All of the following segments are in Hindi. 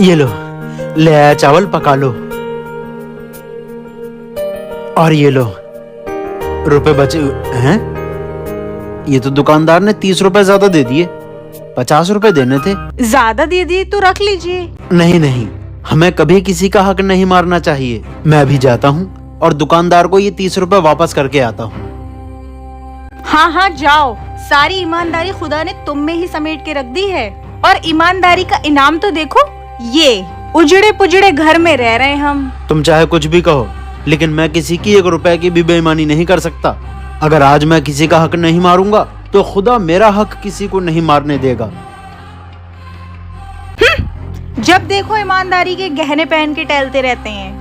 ये लो, ले आया चावल, पका लो। और ये लो, रुपए बचे हैं। ये तो दुकानदार ने 30 रुपए ज्यादा दे दिए, 50 रुपए देने थे। ज्यादा दे दिए तो रख लीजिए। नहीं नहीं, हमें कभी किसी का हक नहीं मारना चाहिए। मैं अभी जाता हूँ और दुकानदार को ये 30 रुपए वापस करके आता हूँ। हाँ हाँ जाओ, सारी ईमानदारी खुदा ने तुम में ही समेट के रख दी है। और ईमानदारी का इनाम तो देखो, ये उजड़े पुजड़े घर में रह रहे हम। तुम चाहे कुछ भी कहो, लेकिन मैं किसी की 1 रुपए की भी बेईमानी नहीं कर सकता। अगर आज मैं किसी का हक नहीं मारूंगा तो खुदा मेरा हक किसी को नहीं मारने देगा। जब देखो ईमानदारी के गहने पहन के टहलते रहते हैं।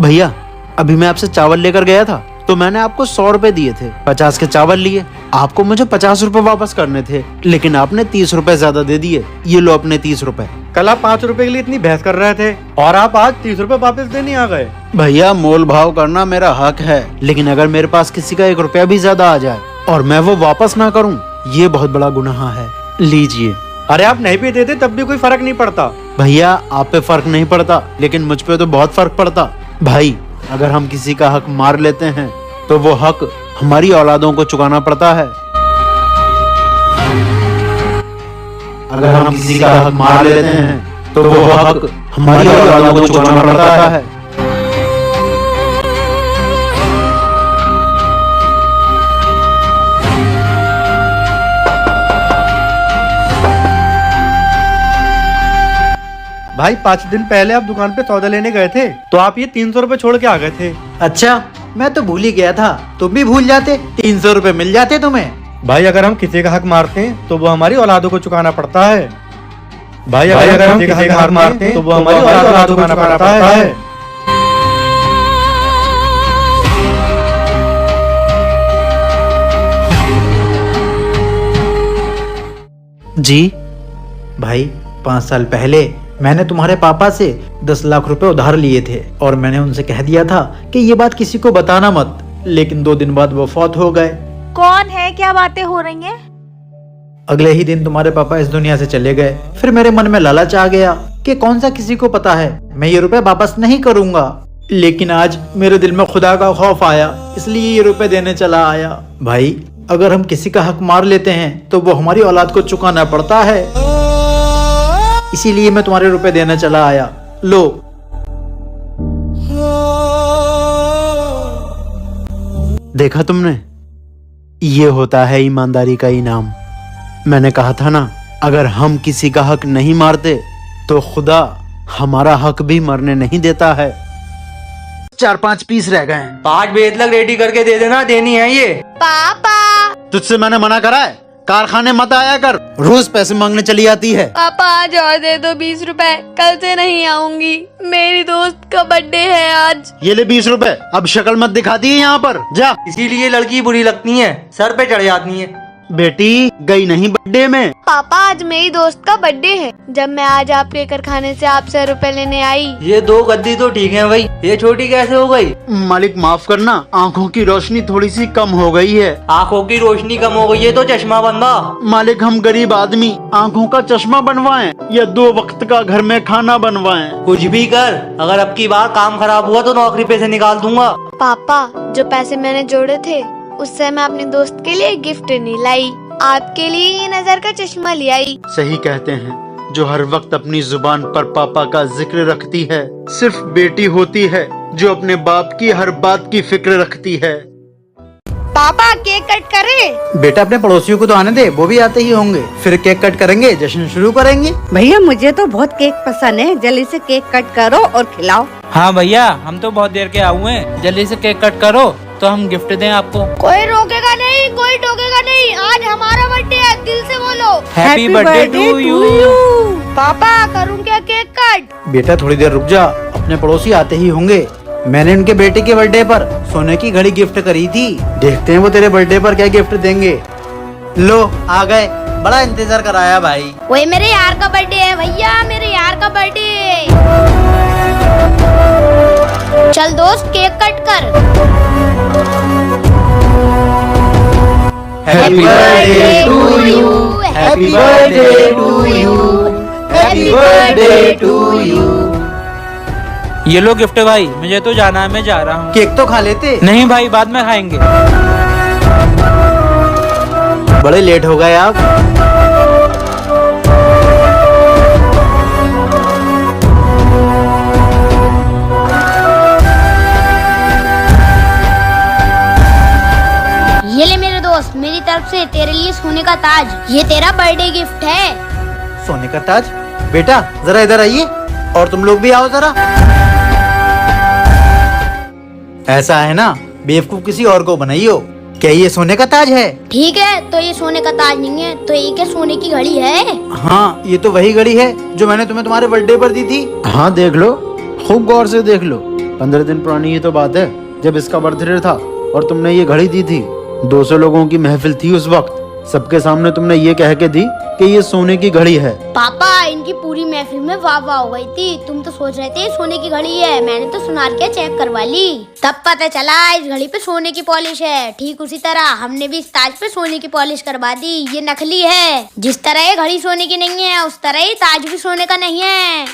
भैया, अभी मैं आपसे चावल लेकर गया था तो मैंने आपको 100 रुपए दिए थे। 50 के चावल लिए, आपको मुझे 50 रुपए वापस करने थे, लेकिन आपने 30 रुपए ज्यादा दे दिए। ये लो अपने 30 रुपए। कल आप 5 रुपए के लिए इतनी बहस कर रहे थे और आप आज 30 रुपए वापस देने आ गए। भैया, मोल भाव करना मेरा हक है, लेकिन अगर मेरे पास किसी का 1 रुपया भी ज्यादा आ जाए और मैं वो वापस ना करूं, ये बहुत बड़ा गुनाह है। लीजिए। अरे आप नहीं भी देते तब भी कोई फर्क नहीं पड़ता। भैया, आप पे फर्क नहीं पड़ता, लेकिन मुझ पे तो बहुत फर्क पड़ता। भाई, अगर हम किसी का हक मार लेते हैं तो वो हक हमारी औलादों को चुकाना पड़ता है। अगर हम किसी का हक मार लेते हैं तो वो हक हमारी औलादों को चुकाना पड़ता है। भाई 5 दिन पहले आप दुकान पे सौदा लेने गए थे तो आप ये 300 रुपए छोड़ के आ गए थे। अच्छा, मैं तो भूल ही गया था। तुम भी भूल जाते, 300 रुपए मिल जाते तुम्हें। भाई अगर हम किसी का हक मारते हैं तो वो हमारी औलादों को चुकाना पड़ता है। भाई अगर हम किसी का हक मारते हैं तो वो हमारी औलादों को चुकाना पड़ता है। जी भाई, 5 साल पहले मैंने तुम्हारे पापा से 10 लाख रुपए उधार लिए थे और मैंने उनसे कह दिया था कि ये बात किसी को बताना मत, लेकिन 2 दिन बाद वो फौत हो गए। कौन है, क्या बातें हो रही हैं? अगले ही दिन तुम्हारे पापा इस दुनिया से चले गए। फिर मेरे मन में लालच आ गया कि कौन सा किसी को पता है, मैं ये रुपए वापस नहीं करूंगा। लेकिन आज मेरे दिल में खुदा का खौफ आया, इसलिए ये रुपए देने चला आया। भाई, अगर हम किसी का हक मार लेते हैं तो वो हमारी औलाद को चुकाना पड़ता है, इसीलिए मैं तुम्हारे रुपए देने चला आया। लो। देखा तुमने, ये होता है ईमानदारी का इनाम। मैंने कहा था ना, अगर हम किसी का हक नहीं मारते तो खुदा हमारा हक भी मरने नहीं देता है। 4-5 पीस रह गए हैं। 5 बेतलक रेडी करके दे देना, देनी है ये। पापा, तुझसे मैंने मना करा है, कारखाने मत आया कर, रोज पैसे मांगने चली आती है। पापा आज और दे दो 20 रुपए, कल से नहीं आऊंगी। मेरी दोस्त का बर्थडे है आज। ये ले 20 रुपए, अब शक्ल मत दिखाती है यहाँ पर, जा। इसीलिए लड़की बुरी लगती है, सर पे चढ़ जाती है। बेटी गई नहीं बर्थडे में। पापा आज मेरी दोस्त का बर्थडे है। जब मैं आज आपके कारखाने से आपसे रुपए लेने आई। ये 2 गद्दी तो ठीक है भाई, ये छोटी कैसे हो गई? मालिक माफ करना, आंखों की रोशनी थोड़ी सी कम हो गई है। आँखों की रोशनी कम हो गई है तो चश्मा बनवा। मालिक, हम गरीब आदमी आंखों का चश्मा बनवाएं या 2 वक्त का घर में खाना बनवाएं? कुछ भी कर, अगर अब की बार काम खराब हुआ तो नौकरी पे से निकाल दूंगा। पापा जो पैसे मैंने जोड़े थे उससे मैं अपनी दोस्त के लिए गिफ्ट नहीं लाई, आपके लिए ये नजर का चश्मा ले आई। सही कहते हैं, जो हर वक्त अपनी जुबान पर पापा का जिक्र रखती है, सिर्फ बेटी होती है जो अपने बाप की हर बात की फिक्र रखती है। पापा केक कट करें? बेटा, अपने पड़ोसियों को तो आने दे, वो भी आते ही होंगे। फिर केक कट करेंगे, जश्न शुरू करेंगे। भैया मुझे तो बहुत केक पसंद है, जल्दी से केक कट करो और खिलाओ। हाँ भैया, हम तो बहुत देर के आए हैं, जल्दी से केक कट करो तो हम गिफ्ट दें आपको। कोई रोकेगा नहीं, कोई टोकेगा नहीं, आज हमारा बर्थडे है, दिल से बोलो हैप्पी बर्थडे टू यू। पापा करूँ क्या केक कट? बेटा थोड़ी देर रुक जा, अपने पड़ोसी आते ही होंगे। मैंने उनके बेटे के बर्थडे पर सोने की घड़ी गिफ्ट करी थी, देखते हैं वो तेरे बर्थडे पर क्या गिफ्ट देंगे। लो आ गए, बड़ा इंतजार कराया भाई। वही मेरे यार का बर्थडे है भैया, मेरे यार का बर्थडे। चल दोस्त केक कट कर। Happy birthday to you. Happy birthday to you. Happy birthday to you. ये लो गिफ्ट भाई, मुझे तो जाना है, मैं जा रहा हूँ। केक तो खा लेते। नहीं भाई, बाद में खाएंगे। बड़े लेट हो गए आप। ये ले मेरे दोस्त, मेरी तरफ से तेरे लिए सोने का ताज। ये तेरा बर्थडे गिफ्ट है। सोने का ताज? बेटा जरा इधर आइए, और तुम लोग भी आओ जरा। ऐसा है ना, बेवकूफ किसी और को बनाइयो। क्या ये सोने का ताज है? ठीक है, तो ये सोने का ताज नहीं है, तो ये क्या सोने की घड़ी है? हाँ, ये तो वही घड़ी है जो मैंने तुम्हें तुम्हारे बर्थडे पर दी थी। हाँ देख लो, खूब गौर से देख लो। 15 दिन पुरानी ये तो बात है जब इसका बर्थडे था और तुमने ये घड़ी दी थी। 200 लोगों की महफिल थी उस वक्त। सबके सामने तुमने ये कह के दी कि ये सोने की घड़ी है। पापा, इनकी पूरी महफिल में वाह वाह हो गई थी। तुम तो सोच रहे थे सोने की घड़ी है, मैंने तो सुनार के चेक करवा ली। तब पता चला इस घड़ी पे सोने की पॉलिश है। ठीक उसी तरह हमने भी इस ताज पे सोने की पॉलिश करवा दी। ये नकली है। जिस तरह ये घड़ी सोने की नहीं है, उस तरह ये ताज भी सोने का नहीं है।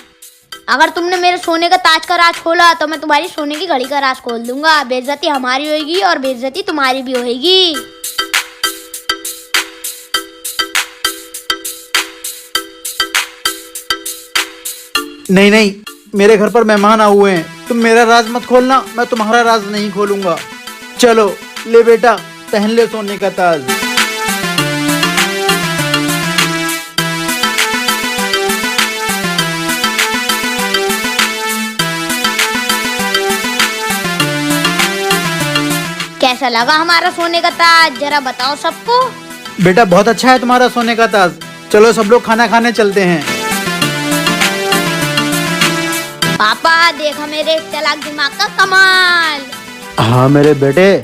अगर तुमने मेरे सोने का ताज का राज खोला तो मैं तुम्हारी सोने की घड़ी का राज खोल दूंगा। बेइज्जती हमारी होगी और बेइज्जती तुम्हारी भी होगी। नहीं नहीं, मेरे घर पर मेहमान आए हुए हैं। तुम मेरा राज मत खोलना, मैं तुम्हारा राज नहीं खोलूंगा। चलो ले बेटा, पहन ले सोने का ताज। कैसा लगा हमारा सोने का ताज, जरा बताओ सबको। बेटा बहुत अच्छा है तुम्हारा सोने का ताज। चलो सब लोग खाना खाने चलते हैं। पापा देखा मेरे चालाक दिमाग का कमाल। हाँ मेरे बेटे,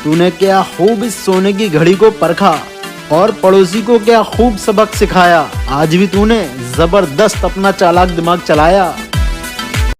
तूने क्या खूब इस सोने की घड़ी को परखा और पड़ोसी को क्या खूब सबक सिखाया। आज भी तूने जबरदस्त अपना चालाक दिमाग चलाया।